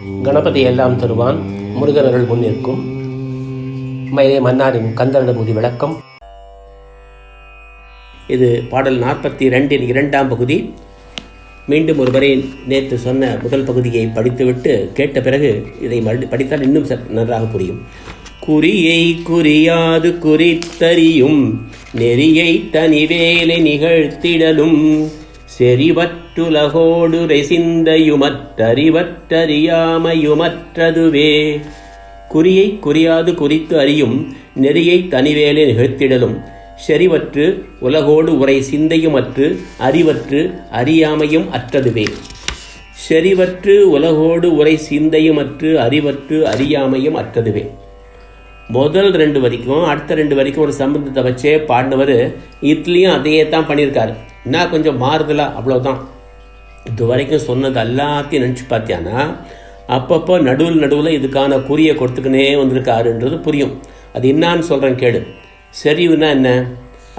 கணபதி எல்லாம் தருவான் முருகர்கள் முன்னிற்கும் மயிலே மன்னாரின் கந்தரனுபூதி விளக்கம். இது பாடல் 42 2ஆம் பகுதி. மீண்டும் ஒருவரை நேற்று சொன்ன முதல் பகுதியை படித்துவிட்டு கேட்ட பிறகு இதை படித்தால் இன்னும் நன்றாக புரியும். குறியை குறியாது குறித்தறியும் நெறியை தனிவேலை நிகழ்த்திடலும் செறிவற்றுலகோடுரை சிந்தையுமற்றறிவற்றறியாமையுமற்றதுவே. குறியை குறியாது குறித்து அறியும் நெறியை தனிவேலை நிகழ்த்திடலும் செறிவற்று உலகோடு உரை சிந்தையுமற்று அறிவற்று அறியாமையும் அற்றதுவே. செறிவற்று உலகோடு உரை சிந்தையுமற்று அறிவற்று அறியாமையும் அற்றதுவே. முதல் 2 வரைக்கும் அடுத்த 2 வரைக்கும் ஒரு சம்பந்தத்தை வச்சே பாடினவர் இதுலேயும் அதையே தான் பண்ணியிருக்காரு. என்ன கொஞ்சம் மாறுதலா, அவ்வளோதான். இது வரைக்கும் சொன்னது எல்லாத்தையும் நினச்சி பார்த்தியானா அப்பப்போ நடுவில் இதுக்கான குறியை கொடுத்துக்கினே வந்திருக்காருன்றது புரியும். அது என்னான்னு சொல்கிறேன் கேடு. செறிவுனா என்ன,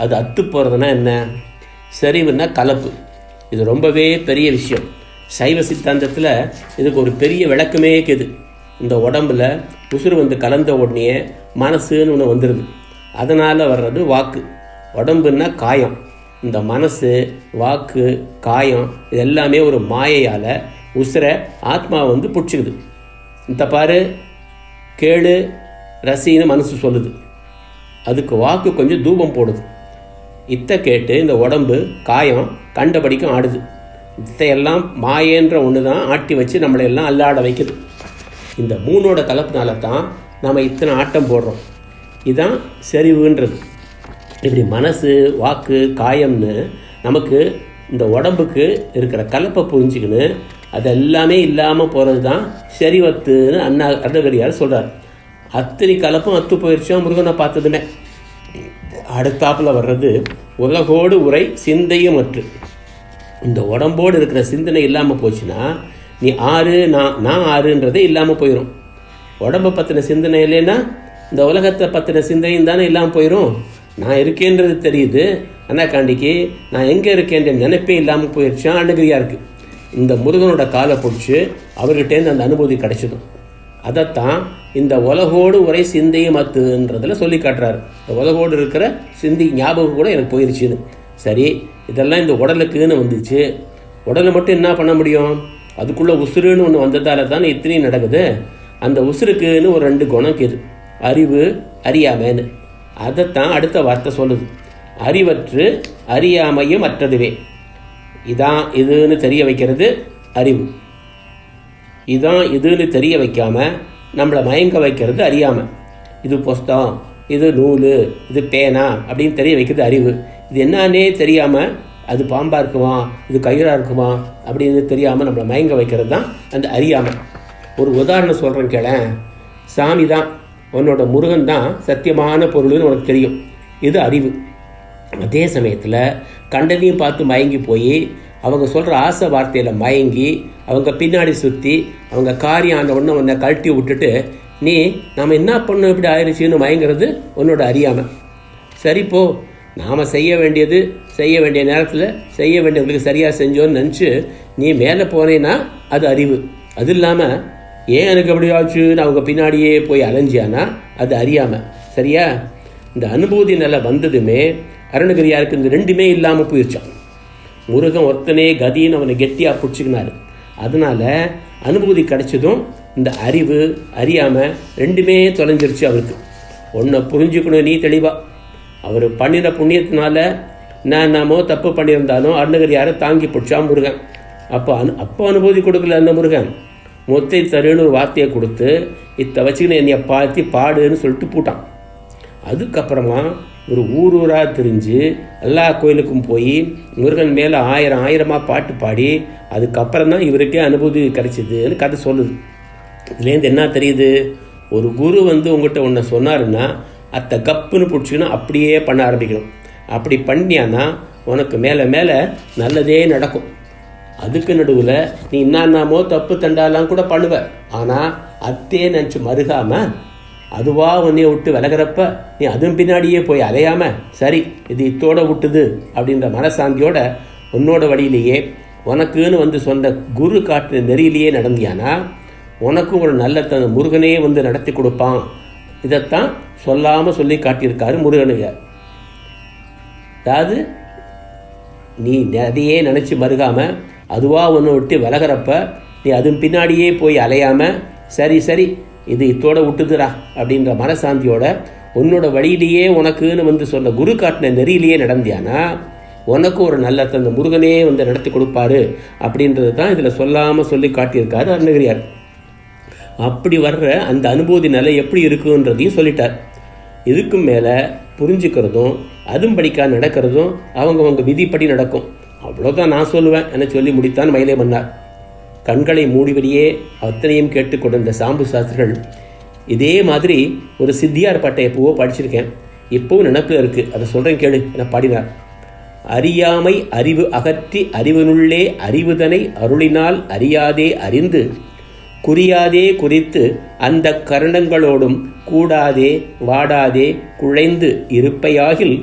அது அத்து போகிறதுனா என்ன, செறிவுனா கலப்பு. இது ரொம்பவே பெரிய விஷயம். சைவ சித்தாந்தத்தில் இதுக்கு ஒரு பெரிய விளக்கமே இருக்குது. இந்த உடம்புல உசுறு வந்து கலந்த உடனே மனசுன்னு ஒன்று வந்துடுது. அதனால் வர்றது வாக்கு. உடம்புன்னா காயம். இந்த மனசு வாக்கு காயம் இது எல்லாமே ஒரு மாயையால் உசுரை ஆத்மா வந்து பிடிச்சிக்குது. இந்த பாரு கேளு ரசின்னு மனசு சொல்லுது. அதுக்கு வாக்கு கொஞ்சம் தூபம் போடுது. இத்தை கேட்டு இந்த உடம்பு காயம் கண்டபடிக்கும் ஆடுது. இத்தையெல்லாம் மாயன்ற ஒன்று தான் ஆட்டி வச்சு நம்மளை எல்லாம் அல்லாட வைக்குது. இந்த 3ஓட கலப்புனால தான் நம்ம இத்தனை ஆட்டம் போடுறோம். இதுதான் செறிவுன்றது. இப்படி மனசு வாக்கு காயம்னு நமக்கு இந்த உடம்புக்கு இருக்கிற கலப்பை புரிஞ்சுக்கின்னு அதெல்லாமே இல்லாமல் போகிறது தான் செறிவத்துன்னு அருணகிரியார் சொல்கிறார். அத்தனை கலப்பும் அத்து போயிடுச்சா முருகனை பார்த்ததுமே. அடுத்தாப்பில் வர்றது உலகோடு உரை சிந்தையும் அற்று. இந்த உடம்போடு இருக்கிற சிந்தனை இல்லாமல் போச்சுன்னா நீ ஆறு நான் ஆறுன்றதே இல்லாமல் போயிடும். உடம்பை பற்றின சிந்தனை இல்லைன்னா இந்த உலகத்தை பற்றின சிந்தனையும் தானே இல்லாமல் போயிடும். நான் இருக்கேன்றது தெரியுது, ஆனால் காண்டிக்கு நான் எங்கே இருக்கேன்ற நினைப்பே இல்லாமல் போயிடுச்சான் அருணகிரியாருக்கு. இந்த முருகனோட காலை பிடிச்சி அவர்கிட்டேருந்து அந்த அனுபூதி கிடைச்சதும் அதைத்தான் இந்த உலகோடு உரை சிந்தையும் மத்துன்றதில் சொல்லி காட்டுறாரு. இந்த உலகோடு இருக்கிற சிந்தி ஞாபகம் கூட எனக்கு போயிடுச்சுன்னு. சரி, இதெல்லாம் இந்த உடலுக்குன்னு வந்துச்சு. உடலை மட்டும் என்ன பண்ண முடியும்? அதுக்குள்ளே உசுருன்னு ஒன்று வந்ததால தானே இத்தனையும் நடக்குது. அந்த உசுருக்குன்னு ஒரு 2 குணம் இருக்குது, அறிவு அறியாமைன்னு. அதைத்தான் அடுத்த வார்த்தை சொல்லுது. அறிவற்று அறியாமையும் அற்றதுவே. இதான் இதுன்னு தெரிய வைக்கிறது அறிவு. இதான் இதுன்னு தெரிய வைக்காமல் நம்மளை மயங்க வைக்கிறது அறியாமை. இது புஸ்தகம், இது நூல், இது பேனா அப்படின்னு தெரிய வைக்கிறது அறிவு. இது என்னன்னே தெரியாமல் அது பாம்பாக இருக்குமா இது கயிறாக இருக்குமா அப்படின்னு தெரியாமல் நம்மளை மயங்க வைக்கிறது தான் அந்த அறியாமை. ஒரு உதாரணம் சொல்கிறேன் கேளேன். சாமி தான் உன்னோட முருகன் தான் சத்தியமான பொருள்னு உனக்கு தெரியும். இது அறிவு. அதே சமயத்தில் கண்டதையும் பார்த்து மயங்கி போய் அவங்க சொல்கிற ஆசை வார்த்தையில் மயங்கி அவங்க பின்னாடி சுற்றி அவங்க காரியம் அந்த ஒன்று உன்னை கழட்டி விட்டுட்டு நீ நாம் என்ன பண்ணோம் இப்படி ஆயிடுச்சின்னு மயங்கிறது உன்னோட அறியாமை. சரிப்போ நாம் செய்ய வேண்டிய நேரத்தில் செய்ய வேண்டியவங்களுக்கு சரியாக செஞ்சோன்னு நினச்சி நீ மேலே போனேன்னா அது அறிவு. அது இல்லாமல் ஏன் எனக்கு அப்படி ஆச்சுன்னு அவங்க பின்னாடியே போய் அலைஞ்சியானா அது அறியாமல். சரியா? இந்த அனுபூதி நிலை வந்ததுமே அருணகிரியாருக்கு இந்த 2மே இல்லாமல் போயிடுச்சான். முருகன் ஒருத்தனே கதின்னு அவனை கெட்டியாக பிடிச்சிக்கினாரு. அதனால் அனுபூதி கிடைச்சதும் இந்த அறிவு அறியாமல் 2மே தொலைஞ்சிருச்சு அவருக்கு. ஒன்றை புரிஞ்சுக்கணும் நீ தெளிவாக. அவர் பண்ணின புண்ணியத்தினால நாமோ தப்பு பண்ணியிருந்தாலும் அருணகிரியாரை தாங்கி பிடிச்சா முருகன். அப்போ அனுபூதி கொடுக்கல அந்த முருகன். மொத்தை தருன்னு ஒரு வார்த்தையை கொடுத்து இத்தை வச்சுக்கின்னு என்னைய பார்த்து பாடுன்னு சொல்லிட்டு போட்டான். அதுக்கப்புறமா ஒரு ஊராக திரிஞ்சு எல்லா கோயிலுக்கும் போய் முருகன் மேலே 1000 பாட்டு பாடி அதுக்கப்புறம் தான் இவருக்கே அனுபூதி கிடைச்சிதுன்னு கதை சொல்லுது. இதுலேருந்து என்ன தெரியுது? ஒரு குரு வந்து உங்கள்கிட்ட ஒன்று சொன்னாருன்னா அத்தை கப்புன்னு பிடிச்சிக்கணும், அப்படியே பண்ண ஆரம்பிக்கணும். அப்படி பண்ணியானா உனக்கு மேலே மேலே நல்லதே நடக்கும். அதுக்கு நடுவில் நீ என்னமோ தப்பு தண்டாலாம் கூட பண்ணுவ. ஆனால் அத்தையே நினச்சி மறுகாமல் அதுவாக உன்னைய விட்டு விலகிறப்ப நீ அதுவும் பின்னாடியே போய் அலையாமல் சரி இது இத்தோடு விட்டுது அப்படின்ற மனசாந்தியோட உன்னோட வழியிலேயே உனக்குன்னு வந்து சொன்ன குரு காட்டின நெறியிலேயே நடந்தியானா உனக்கும் ஒரு நல்ல முருகனே வந்து நடத்தி கொடுப்பான். இதைத்தான் சொல்லாமல் சொல்லி காட்டியிருக்காரு முருகனுங்க. அதாவது நீ அதையே நினச்சி மறுகாமல் அதுவாக ஒன்று விட்டு விலகிறப்ப நீ அதன் பின்னாடியே போய் அலையாமல் சரி இது இத்தோட விட்டுதுரா அப்படின்ற மனசாந்தியோட உன்னோட வழியிலேயே உனக்குன்னு வந்து சொன்ன குரு காட்டின நெறியிலேயே நடந்தியானா உனக்கும் ஒரு நல்ல அந்த முருகனே வந்து நடத்தி கொடுப்பாரு அப்படின்றது தான் இதில் சொல்லாமல் சொல்லி காட்டியிருக்காரு அருணகிரியார். அப்படி வர்ற அந்த அனுபூதி நிலை எப்படி இருக்குன்றதையும் சொல்லிட்டார். இதுக்கும் மேலே புரிஞ்சுக்கிறதும் அதுவும் படிக்கா நடக்கிறதும் அவங்க விதிப்படி நடக்கும். அவ்வளோதான் நான் சொல்லுவேன் என சொல்லி முடித்தான் மயிலை மன்னார். கண்களை மூடிவரியே அத்தனையும் கேட்டுக்கொண்டிருந்த சாம்பு சாஸ்திரிகள் இதே மாதிரி ஒரு சித்தியார் பாட்டை எப்போவோ படிச்சிருக்கேன், இப்போவும் நினப்பில் இருக்குது, அதை சொல்கிறேன் கேளு என பாடினார். அறியாமை அறிவு அகற்றி அறிவனுள்ளே அறிவுதனை அருளினால் அறியாதே அறிந்து குறியாதே குறித்து அந்த கரணங்களோடும் கூடாதே வாடாதே குழைந்து இருப்பையாகில்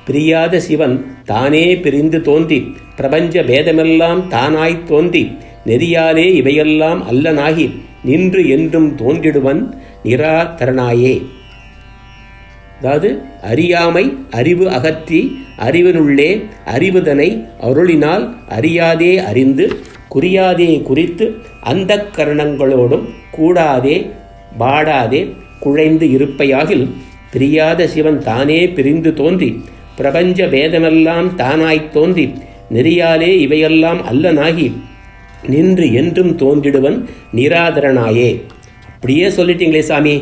பிரியாத சிவன் தானே பிரிந்து தோன்றி பிரபஞ்ச பேதமெல்லாம் தானாய் தோன்றி நெறியாலே இவையெல்லாம் அல்லனாகி நின்று என்றும் தோன்றிடுவன் நிராதரனாயே. அதாவது அறியாமை அறிவு அகற்றி அறிவனுள்ளே அறிவுதனை அருளினால் அறியாதே அறிந்து குறியாதே குறித்து அந்த கரணங்களோடும் கூடாதே பாடாதே குழைந்து இருப்பையாகில் பிரியாத சிவன் தானே பிரிந்து தோன்றி பிரபஞ்ச பேதமெல்லாம் தானாய்த் தோன்றி நெறியாலே இவையெல்லாம் அல்லனாகி நின்று என்றும் தோன்றிடுவன் நிராதரனாயே. அப்படியே சொல்லிட்டீங்களே சாமி,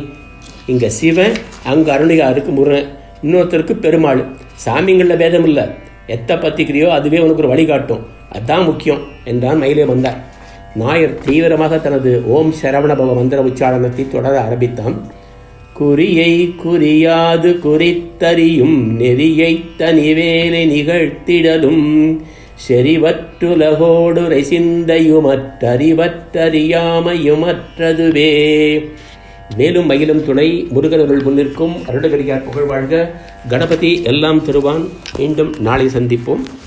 இங்கே சிவன், அங்கே அருணிகாருக்கு முருகன், இன்னொருத்தருக்கு பெருமாள். சாமிங்களில் பேதம் இல்லை, எத்தை பற்றிக்கிறியோ அதுவே உனக்கு ஒரு வழிகாட்டும், அதுதான் முக்கியம் என்றான் மயிலே வந்தார். நாயர் தீவிரமாக தனது ஓம் சரவணபவ மந்திர உச்சாரணத்தை தொடர ஆரம்பித்தான். குறியை குறியாது குறித்தறியும் நெறியை தனிவேலை நிகழ்த்திடலும் செறிவற்றுலகோடுரை சிந்தையுமற்றறிவற்றறியாமையுமற்றதுவே. மேலும் மயிலும் துணை முருகனருள் முன்னிற்கும் அருணகிரியார் புகழ் வாழ்க. கணபதி எல்லாம் தருவான். மீண்டும் நாளை சந்திப்போம்.